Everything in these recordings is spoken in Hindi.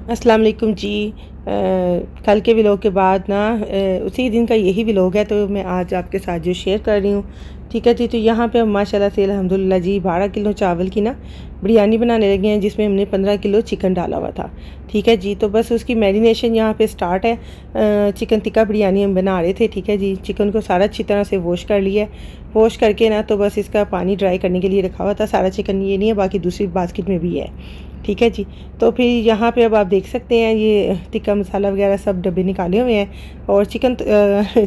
अस्सलाम वालेकुम जी। कल के व्लॉग के बाद ना उसी दिन का यही व्लॉग है, तो मैं आज आपके साथ जो शेयर कर रही हूँ। ठीक है जी। तो यहाँ पे हम माशाल्लाह से अल्हम्दुलिल्लाह जी 12 किलो चावल की ना बिरयानी बनाने लगे हैं, जिसमें हमने 15 किलो चिकन डाला हुआ था। ठीक है जी। तो बस उसकी मैरिनेशन यहाँ पे स्टार्ट है। चिकन टिक्का बिरयानी हम बना रहे थे। ठीक है जी। चिकन को सारा अच्छी तरह से वॉश कर लिया है। वॉश करके ना तो बस इसका पानी ड्राई करने के लिए रखा हुआ था। सारा चिकन ये नहीं है, बाकी दूसरी बास्केट में भी है। ठीक है जी। तो फिर यहाँ पे अब आप देख सकते हैं ये टिक्का मसाला वगैरह सब डब्बे निकाले हुए हैं। और चिकन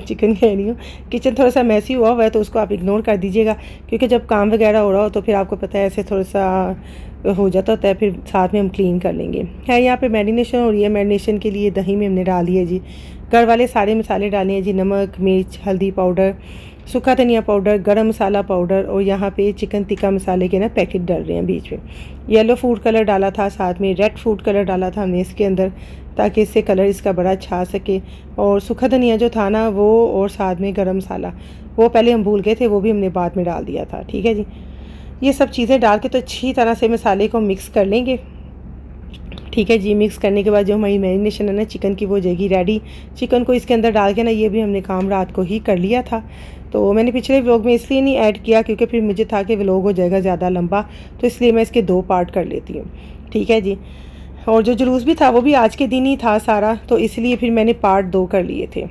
चिकन कह रही हूँ, किचन थोड़ा सा मैसी हुआ है, तो उसको आप इग्नोर कर दीजिएगा, क्योंकि जब काम वगैरह हो रहा हो तो फिर आपको पता है ऐसे थोड़ा सा हो जाता होता है, फिर साथ में हम क्लीन कर लेंगे। है यहाँ पे मैरिनेशन हो रही है। मैरिनेशन के लिए दही में हमने डाल दिया जी घर वाले सारे मसाले डाले हैं जी, नमक, मिर्च, हल्दी पाउडर, सूखा धनिया पाउडर, गरम मसाला पाउडर, और यहाँ पे चिकन टिक्का मसाले के ना पैकेट डाल रहे हैं बीच में। येलो फूड कलर डाला था, साथ में रेड फूड कलर डाला था हमने इसके अंदर, ताकि इससे कलर इसका बड़ा अच्छा आ सके। और सूखा धनिया जो था ना वो, और साथ में गरम मसाला वो पहले हम भूल गए थे, वो भी हमने बाद में डाल दिया था। ठीक है जी। ये सब चीज़ें डाल के तो अच्छी तरह से मसाले को मिक्स कर लेंगे। ठीक है जी। मिक्स करने के बाद जो हमारी मैरिनेशन है ना चिकन की, वो हो जाएगी रेडी। चिकन को इसके अंदर डाल के ना, ये भी हमने काम रात को ही कर लिया था। तो मैंने पिछले व्लॉग में इसलिए नहीं ऐड किया, क्योंकि फिर मुझे था कि व्लॉग हो जाएगा ज़्यादा लंबा, तो इसलिए मैं इसके 2 पार्ट कर लेती हूँ। ठीक है जी। और जो जुलूस भी था वो भी आज के दिन ही था सारा, तो इसलिए फिर मैंने पार्ट 2 कर लिए थे।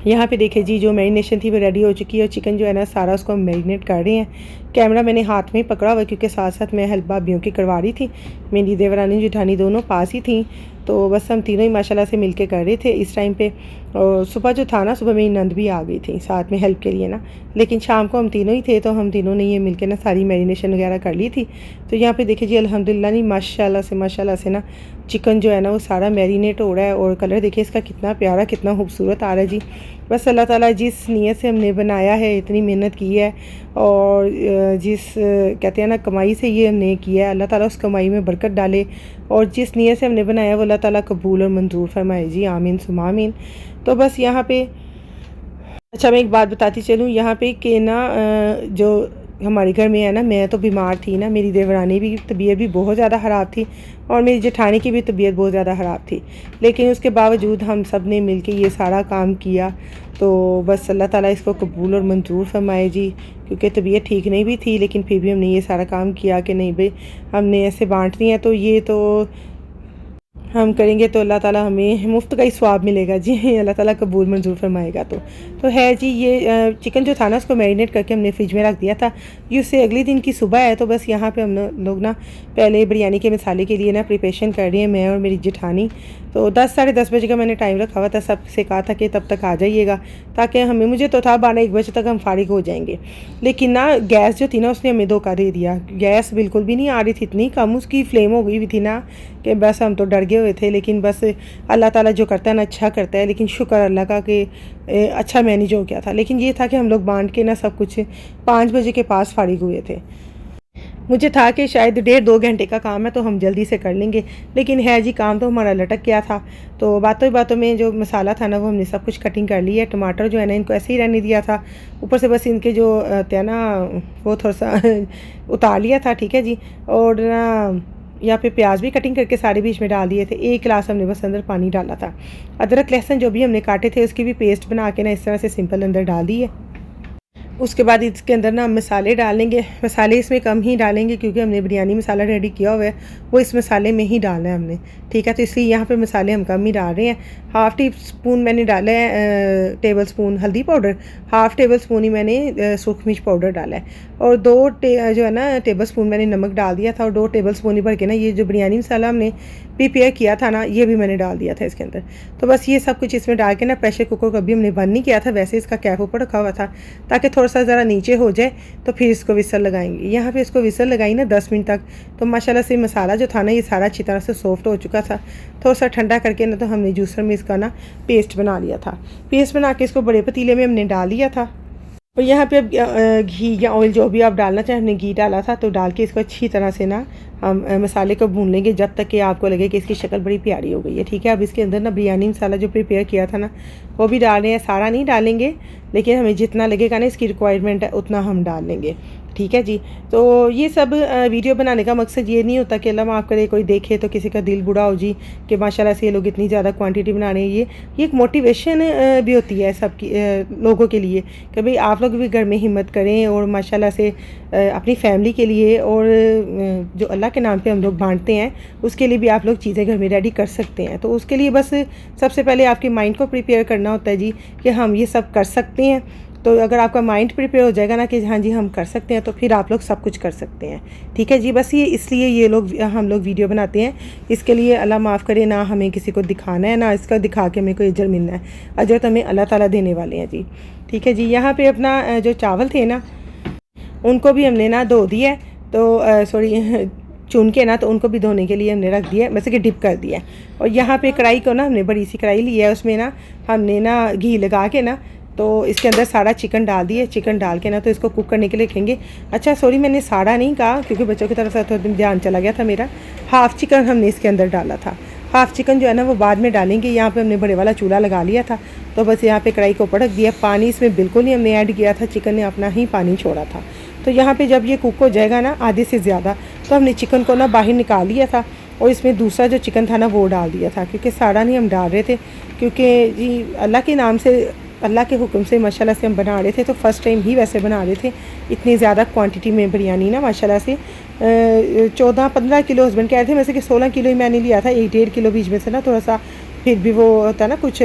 यहाँ पे देखिए जी जो मैरिनेशन थी वो रेडी हो चुकी है, और चिकन जो है ना सारा उसको हम मैरिनेट कर रहे हैं। कैमरा मैंने हाथ में ही पकड़ा हुआ, क्योंकि साथ साथ मैं हेल्प भाभीयों की करवा रही थी। मेरी देवरानी जेठानी दोनों पास ही थी, तो बस हम तीनों ही माशाल्लाह से मिलके कर रहे थे इस टाइम पे। और सुबह जो था ना, सुबह मेरी नंद भी आ गई थी साथ में हेल्प के लिए ना, लेकिन शाम को हम तीनों ही थे, तो हम तीनों ने ये मिलके ना सारी मैरिनेशन वगैरह कर ली थी। तो यहाँ पे देखिए जी अल्हम्दुलिल्लाह नहीं माशाल्लाह से ना चिकन जो है ना वो सारा मैरिनेट हो रहा है, और कलर देखिए इसका कितना प्यारा, कितना खूबसूरत आ रहा है जी। बस अल्लाह ताला जिस नीयत से हमने बनाया है, इतनी मेहनत की है, और जिस कहते हैं ना कमाई से ये हमने किया है, अल्लाह ताला उस कमाई में बरकत डाले, और जिस नीयत से हमने बनाया वो अल्लाह ताला कबूल और मंजूर फरमाए जी। आमीन सुम्मा आमीन। तो बस यहाँ पे अच्छा मैं एक बात बताती चलूँ यहाँ पे कि ना जो हमारे घर में है ना, मैं तो बीमार थी ना, मेरी देवरानी भी तबीयत भी बहुत ज़्यादा ख़राब थी, और मेरी जेठानी की भी तबीयत बहुत ज़्यादा ख़राब थी, लेकिन उसके बावजूद हम सब ने मिल के ये सारा काम किया। तो बस अल्लाह ताला इसको कबूल और मंजूर फरमाए जी, क्योंकि तबीयत ठीक नहीं भी थी, लेकिन फिर भी हमने ये सारा काम किया कि नहीं भाई हमने ऐसे बाँटनी है, तो ये तो हम करेंगे तो अल्लाह ताला हमें मुफ्त का ही स्वाब मिलेगा जी। अल्लाह ताला कबूल मंजूर फरमाएगा। तो है जी ये चिकन जो था ना उसको मैरिनेट करके हमने फ्रिज में रख दिया था। ये उससे अगले दिन की सुबह है, तो बस यहाँ पे हम लोग ना पहले बिरयानी के मसाले के लिए ना प्रिपरेशन कर रही हैं, मैं और मेरी जेठानी। तो 10 साढ़े 10 बजे का मैंने टाइम रखा हुआ था, सबसे कहा था कि तब तक आ जाइएगा, ताकि मुझे तो था 12-1 बजे तक हम फारिग हो जाएंगे। लेकिन ना गैस जो थी ना उसने हमें धोखा दे दिया। गैस बिल्कुल भी नहीं आ रही थी, इतनी कम उसकी फ्लेम हो गई हुई थी ना कि बस हम तो डर गए हुए थे। लेकिन बस अल्लाह ताला जो करता है ना अच्छा करता है, लेकिन शुक्र अल्लाह का कि अच्छा मैनेज हो गया था। लेकिन ये था कि हम लोग बांट के ना सब कुछ 5 बजे के पास फारिग हुए थे। मुझे था कि शायद 1.5-2 घंटे का काम है तो हम जल्दी से कर लेंगे, लेकिन है जी काम तो हमारा लटक गया था। तो बातों ही बातों में जो मसाला था ना वो हमने सब कुछ कटिंग कर लिया है। टमाटर जो है ना इनको ऐसे ही रहने दिया था, ऊपर से बस इनके जो थे ना वो थोड़ा सा उतार लिया था। ठीक है जी। और ना यहाँ पे प्याज भी कटिंग करके सारे बीच में डाल दिए थे। 1 गिलास हमने बस अंदर पानी डाला था। अदरक लहसुन जो भी हमने काटे थे उसकी भी पेस्ट बना के ना इस तरह से सिंपल अंदर डाल दी है। उसके बाद इसके अंदर ना हम मसाले डालेंगे। मसाले इसमें कम ही डालेंगे, क्योंकि हमने बिरयानी मसाला रेडी किया हुआ है, वो इस मसाले में ही डालना है हमने। ठीक है। तो इसलिए यहाँ पे मसाले हम कम ही डाल रहे हैं। हाफ़ टी स्पून मैंने डाला है टेबल स्पून हल्दी पाउडर, हाफ़ टेबल स्पून ही मैंने सूख मिर्च पाउडर डाला है, और 2 जो है ना टेबल स्पून मैंने नमक डाल दिया था, और 2 टेबल स्पून ही भर के ना ये जो बिरयानी मसाला हमने प्रिपेयर किया था ना ये भी मैंने डाल दिया था इसके अंदर। तो बस ये सब कुछ इसमें डाल के ना प्रेशर कुकर कभी हमने बंद नहीं किया था, वैसे इसका कैप ऊपर रखा हुआ था ताकि थोड़ा सा ज़रा नीचे हो जाए, तो फिर इसको विसल लगाएंगे। यहाँ पे इसको विसल लगाई ना 10 मिनट तक, तो माशाल्लाह से मसाला जो था ना ये सारा अच्छी तरह से सॉफ्ट हो चुका था। थोड़ा सा ठंडा करके ना तो हमने जूसर में इसका ना पेस्ट बना लिया था। पेस्ट बना के इसको बड़े पतीले में हमने डाल लिया था। और यहाँ पे अब घी या ऑयल जो भी आप डालना चाहें, हमने घी डाला था, तो डाल के इसको अच्छी तरह से ना हम मसाले को भून लेंगे जब तक कि आपको लगे कि इसकी शक्ल बड़ी प्यारी हो गई है। ठीक है। अब इसके अंदर ना बिरयानी मसाला जो प्रिपेयर किया था ना वो भी डाल रहे हैं। सारा नहीं डालेंगे, लेकिन हमें जितना लगेगा ना इसकी रिक्वायरमेंट है उतना हम डाल लेंगे। ठीक है जी। तो ये सब वीडियो बनाने का मकसद ये नहीं होता कि अल्लाह माफ़ करे कोई देखे तो किसी का दिल बुरा हो जी कि माशाल्लाह से ये लोग इतनी ज़्यादा क्वांटिटी बना रहे हैं। ये एक मोटिवेशन भी होती है सबकी लोगों के लिए कि भाई आप लोग भी घर में हिम्मत करें और माशाल्लाह से अपनी फैमिली के लिए और जो अल्लाह के नाम पे हम लोग बांटते हैं उसके लिए भी आप लोग चीज़ें घर में रेडी कर सकते हैं। तो उसके लिए बस सबसे पहले आपके माइंड को प्रिपेयर करना होता है जी कि हम ये सब कर सकते हैं। तो अगर आपका माइंड प्रिपेयर हो जाएगा ना कि हाँ जी हम कर सकते हैं, तो फिर आप लोग सब कुछ कर सकते हैं। ठीक है जी। बस ये इसलिए ये लोग हम लोग वीडियो बनाते हैं, इसके लिए अल्लाह माफ़ करे ना हमें किसी को दिखाना है ना इसका दिखा के हमें कोई अजर मिलना है। अजर तो हमें अल्लाह ताला देने वाले हैं जी। ठीक है जी। यहाँ पे अपना जो चावल थे ना उनको भी हमने ना धो दिया, तो सॉरी चुन के ना, तो उनको भी धोने के लिए हमने रख दिया, वैसे कि डिप कर दिया। और यहाँ पे कढ़ाई को ना हमने बड़ी सी कढ़ाई ली है, उसमें ना हमने ना घी लगा के ना तो इसके अंदर सारा चिकन डाल दिए। चिकन डाल के ना तो इसको कुक करने के लिए रखेंगे। अच्छा सॉरी मैंने सारा नहीं कहा क्योंकि बच्चों की तरफ से थोड़ा ध्यान चला गया था मेरा। हाफ़ चिकन हमने इसके अंदर डाला था। हाफ़ चिकन जो है ना वो बाद में डालेंगे। यहाँ पे हमने बड़े वाला चूल्हा लगा लिया था, तो बस यहाँ पे कढ़ाई को पटक दिया। पानी इसमें बिल्कुल नहीं हमने ऐड किया था, चिकन ने अपना ही पानी छोड़ा था। तो यहाँ पे जब ये कुक हो जाएगा ना आधे से ज़्यादा, तो हमने चिकन को ना बाहर निकाल लिया था और इसमें दूसरा जो चिकन था ना वो डाल दिया था, क्योंकि सारा नहीं हम डाल रहे थे, क्योंकि जी अल्लाह के नाम से अल्लाह के हुक्म से माशाल्लाह से हम बना रहे थे। तो फ़र्स्ट टाइम ही वैसे बना रहे थे। इतनी ज़्यादा क्वांटिटी में बिरयानी ना माशाल्लाह से 14-15 किलो हस्बैंड कह रहे थे, वैसे कि 16 किलो ही मैंने लिया था। 1-1.5 किलो बीच में से ना थोड़ा सा फिर भी वो होता ना कुछ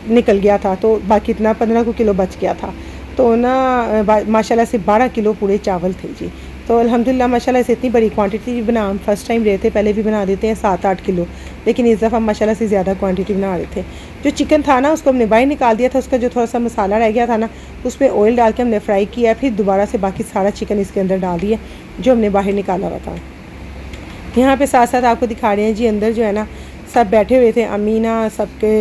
निकल गया था, तो बाकी इतना 15 किलो बच गया था। तो ना माशाल्लाह से 12 किलो पूरे चावल थे जी। तो अल्हम्दुलिल्लाह माशाल्लाह से इतनी बड़ी क्वांटिटी बना हम फर्स्ट टाइम रहे थे, पहले भी बना देते हैं 7-8 किलो, लेकिन इस दफ़ा माशाल्लाह से ज़्यादा क्वांटिटी बना रहे थे। जो चिकन था ना उसको हमने बाहर निकाल दिया था, उसका जो थोड़ा सा मसाला रह गया था ना उसमें ऑयल डाल के हमने फ्राई किया, फिर दोबारा से बाकी सारा चिकन इसके अंदर डाल दिया जो हमने बाहर निकाला हुआ था। यहाँ पे साथ साथ आपको दिखा रहे हैं जी, अंदर जो है ना सब बैठे हुए थे। अम्मी ना सबके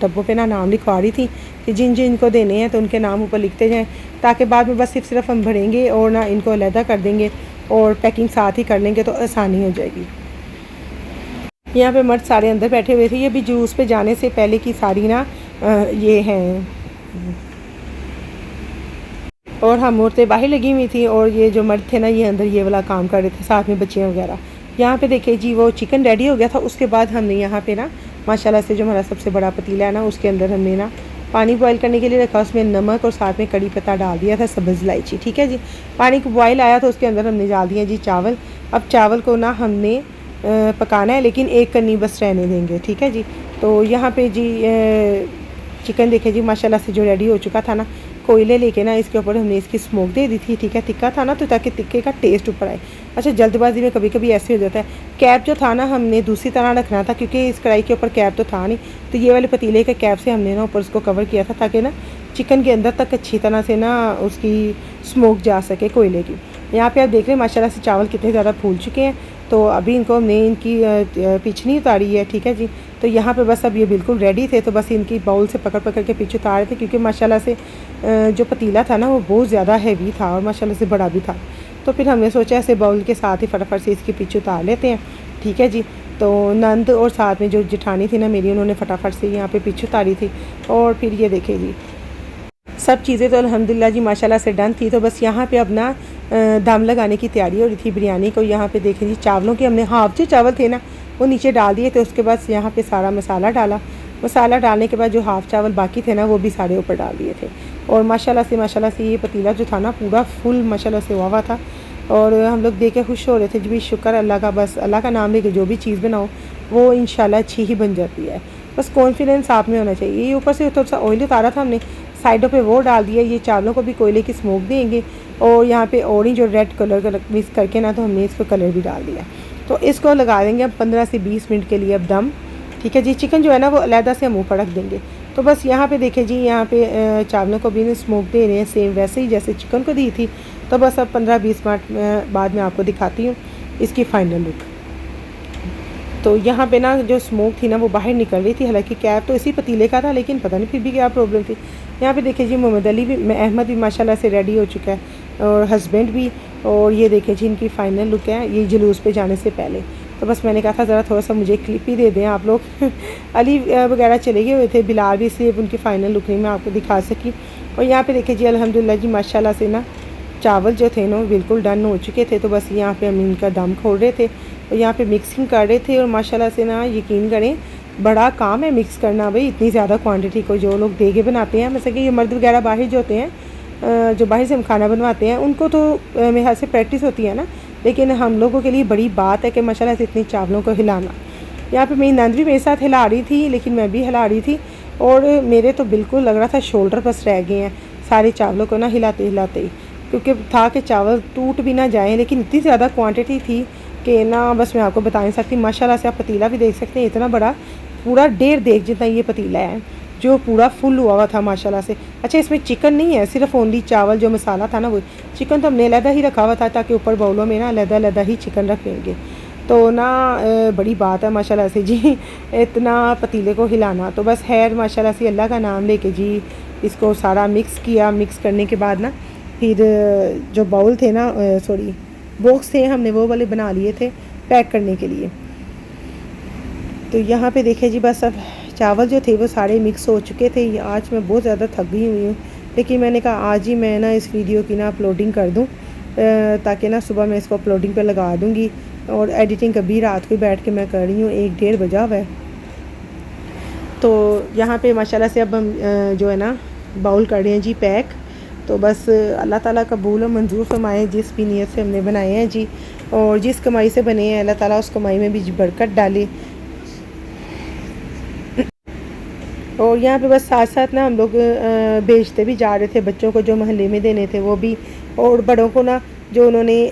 डब्बों पे ना नाम लिखवा रही थी कि जिन जिन को देने हैं तो उनके नाम ऊपर लिखते जाएं, ताकि बाद में बस सिर्फ हम भरेंगे और ना इनको अलहदा कर देंगे और पैकिंग साथ ही कर लेंगे तो आसानी हो जाएगी। यहाँ पे मर्द सारे अंदर बैठे हुए थे। ये भी जुलूस पे जाने से पहले की सारी ना ये हैं, और हम औरतें बाहर लगी हुई थी और ये जो मर्द थे ना ये अंदर ये वाला काम कर रहे थे, साथ में बच्चियाँ वगैरह। यहाँ पे देखिए जी वो चिकन रेडी हो गया था। उसके बाद हमने यहाँ पे ना माशाल्लाह से जो हमारा सबसे बड़ा पतीला है ना उसके अंदर हमने ना पानी बॉईल करने के लिए रखा, उसमें नमक और साथ में कड़ी पत्ता डाल दिया था, सब्ज़ इलायची। ठीक है जी। पानी को बॉईल आया तो उसके अंदर हमने डाल दिया जी चावल। अब चावल को ना हमने पकाना है, लेकिन एक कन्नी बस रहने देंगे। ठीक है जी। तो यहाँ पे जी चिकन देखे जी माशाल्लाह से जो रेडी हो चुका था ना, कोयले लेके ना इसके ऊपर हमने इसकी स्मोक दे दी थी। ठीक है, तिक्का था ना तो ताकि तिक्के का टेस्ट ऊपर आए। अच्छा जल्दबाजी में कभी कभी ऐसे हो जाता है। कैप जो था ना हमने दूसरी तरह रखना था, क्योंकि इस कढ़ाई के ऊपर कैप तो था नहीं, तो ये वाले पतीले के कैप से हमने ना ऊपर उसको कवर किया था ताकि ना चिकन के अंदर तक अच्छी तरह से ना उसकी स्मोक जा सके कोयले की। यहाँ पे आप देख रहे हैं माशाल्लाह से चावल कितने ज़्यादा फूल चुके हैं। तो अभी इनको हमने इनकी पिछनी उतारी है। ठीक है जी। तो यहाँ पे बस अब ये बिल्कुल रेडी थे, तो बस इनकी बाउल से पकड़ पकड़ के पीछे उतार थे, क्योंकि माशाल्लाह से जो पतीला था ना वो बहुत ज़्यादा हैवी था और माशाल्लाह से बड़ा भी था। तो फिर हमने सोचा ऐसे बाउल के साथ ही फटाफट से इसके पीछे उतार लेते हैं। ठीक है जी। तो नंद और साथ में जो जेठानी थी ना मेरी, उन्होंने फटाफट से यहाँ पे पीछे उतारी थी। और फिर ये देखे जी सब चीज़ें तो अल्हम्दुलिल्लाह जी माशाल्लाह से डन थी। तो बस यहाँ पे अब ना दम लगाने की तैयारी हो रही थी बिरयानी को। यहाँ पे देखें जी चावलों के हमने हाफ जो चावल थे ना वो नीचे डाल दिए थे। उसके बाद यहाँ पे सारा मसाला डाला। मसाला डालने के बाद जो हाफ़ चावल बाकी थे ना वो भी सारे ऊपर डाल दिए थे। और माशाल्लाह से ये पतीला जो था ना पूरा फुल माशाल्लाह से हुआ था। और हम लोग देख के खुश हो रहे थे जी, शुक्र अल्लाह का। बस अल्लाह का नाम लेके जो भी चीज़ बनाओ वो इंशाल्लाह अच्छी ही बन जाती है। बस कॉन्फिडेंस आप में होना चाहिए। ये ऊपर से थोड़ा सा ऑयल उतारा था हमने, साइडों पे वो डाल दिया। ये चावलों को भी कोयले की स्मोक देंगे। और यहाँ पे ऑरेंज और रेड कलर का मिक्स करके ना तो हमने इसको कलर भी डाल दिया। तो इसको लगा देंगे अब 15 से 20 मिनट के लिए अब दम। ठीक है जी। चिकन जो है ना वो अलहदा से हम ऊपर रख देंगे। तो बस यहाँ पे देखें जी यहाँ पे चावलों को भी स्मोक दे रहे हैं सेम वैसे ही जैसे चिकन को दी थी। तो बस अब 15-20 मिनट बाद में आपको दिखाती हूँ इसकी फ़ाइनल लुक। तो यहाँ पे ना जो स्मोक थी ना वो बाहर निकल रही थी, हालांकि कैप तो इसी पतीले का था, लेकिन पता नहीं फिर भी क्या प्रॉब्लम थी। यहाँ पे देखिए जी मोहम्मद अली भी अहमद भी माशाल्लाह से रेडी हो चुका है और हस्बैंड भी। और ये देखें जी इनकी फ़ाइनल लुक है ये जुलूस पे जाने से पहले। तो बस मैंने कहा था ज़रा थोड़ा सा मुझे क्लिप ही दे दें आप लोग। अली वगैरह चले गए हुए थे, बिलाल भी, इसलिए उनकी फ़ाइनल लुक नहीं मैं आपको दिखा सकी। और यहाँ पे देखिए जी अल्हम्दुलिल्लाह जी माशाल्लाह से ना चावल जो थे ना बिल्कुल डन हो चुके थे। तो बस यहाँ पे हम इनका दम खोल रहे थे और यहाँ पे मिक्सिंग कर रहे थे। और माशाल्लाह से ना यकीन करें बड़ा काम है मिक्स करना भाई, इतनी ज़्यादा क्वांटिटी को। जो लोग देगे बनाते हैं, जैसे कि ये मर्द वगैरह बाहर जो होते हैं, जो बाहर से हम खाना बनवाते हैं, उनको तो मेरे ख्याल से प्रैक्टिस होती है ना, लेकिन हम लोगों के लिए बड़ी बात है कि माशाल्लाह से इतने चावलों को हिलाना। यहाँ पे मेरी नंद भी मेरे साथ हिला रही थी, लेकिन मैं भी हिला रही थी और मेरे तो बिल्कुल लग रहा था शोल्डर बस रह गए हैं सारे चावलों को ना हिलाते हिलाते ही, क्योंकि था कि चावल टूट भी ना जाएँ। लेकिन इतनी ज़्यादा क्वांटिटी थी कि ना बस मैं आपको बता नहीं सकती। माशाल्लाह से आप पतीला भी देख सकते हैं, इतना बड़ा, पूरा 1.5 देग जितना ये पतीला है, जो पूरा फुल हुआ था माशाल्लाह से। अच्छा, इसमें चिकन नहीं है, सिर्फ ओनली चावल जो मसाला था ना वो। चिकन तो हमने अलहदा ही रखा हुआ था ताकि ऊपर बाउलों में ना अलहदा ही चिकन रख लेंगे। तो ना बड़ी बात है माशाल्लाह से जी इतना पतीले को हिलाना। तो बस खैर माशाल्लाह से अल्लाह का नाम लेके जी इसको सारा मिक्स किया। मिक्स करने के बाद ना फिर जो बाउल थे ना, सॉरी बॉक्स थे, हमने वो वाले बना लिए थे पैक करने के लिए। तो यहाँ पे देखिए जी बस अब चावल जो थे वो सारे मिक्स हो चुके थे। आज मैं बहुत ज़्यादा थक गई हुई हूँ, लेकिन मैंने कहा आज ही मैं ना इस वीडियो की ना अपलोडिंग कर दूँ, ताकि ना सुबह मैं इसको अपलोडिंग पे लगा दूँगी। और एडिटिंग कभी रात को बैठ के मैं कर रही हूँ, 1-1:30 बजा हुआ है। तो यहाँ पे माशाल्लाह से अब हम जो है ना बाउल कर रहे हैं जी पैक। तो बस अल्लाह ताला कबूल और मंजूर फरमाए जिस भी नीयत से हमने बनाए हैं जी, और जिस कमाई से बने हैं अल्लाह ताला उस कमाई में भी बरकत डाले। और यहाँ पे बस साथ साथ ना हम लोग बेचते भी जा रहे थे, बच्चों को जो मोहल्ले में देने थे वो भी, और बड़ों को ना जो उन्होंने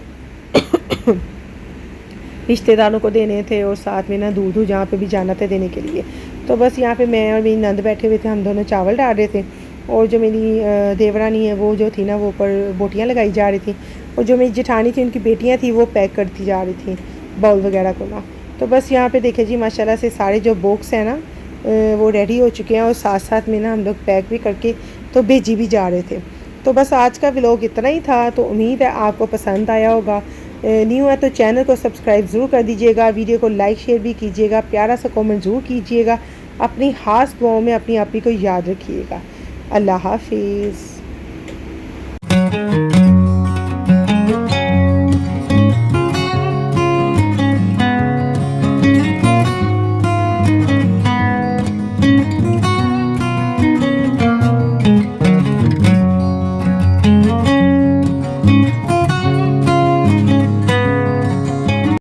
रिश्तेदारों को देने थे, और साथ में ना दूर दूर जहाँ पे भी जाना था देने के लिए। तो बस यहाँ पे मैं और मेरी नंद बैठे हुए थे, हम दोनों चावल डाल रहे थे। और जो मेरी देवरानी है वो जो थी ना वो ऊपर बोटियाँ लगाई जा रही थी, और जो मेरी जेठानी थी उनकी बेटियाँ थी वो पैक करती जा रही थी बाउल वगैरह को ना। तो बस यहाँ पे देखे जी माशाल्लाह से सारे जो बॉक्स हैं ना वो रेडी हो चुके हैं, और साथ साथ में ना हम लोग पैक भी करके तो भेजी भी जा रहे थे। तो बस आज का व्लॉग इतना ही था। तो उम्मीद है आपको पसंद आया होगा। न्यू है तो चैनल को सब्सक्राइब ज़रूर कर दीजिएगा, वीडियो को लाइक शेयर भी कीजिएगा, प्यारा सा कमेंट ज़रूर कीजिएगा। अपनी खास दुआओं में अपनी आप ही को याद रखिएगा। अल्लाह हाफिज़।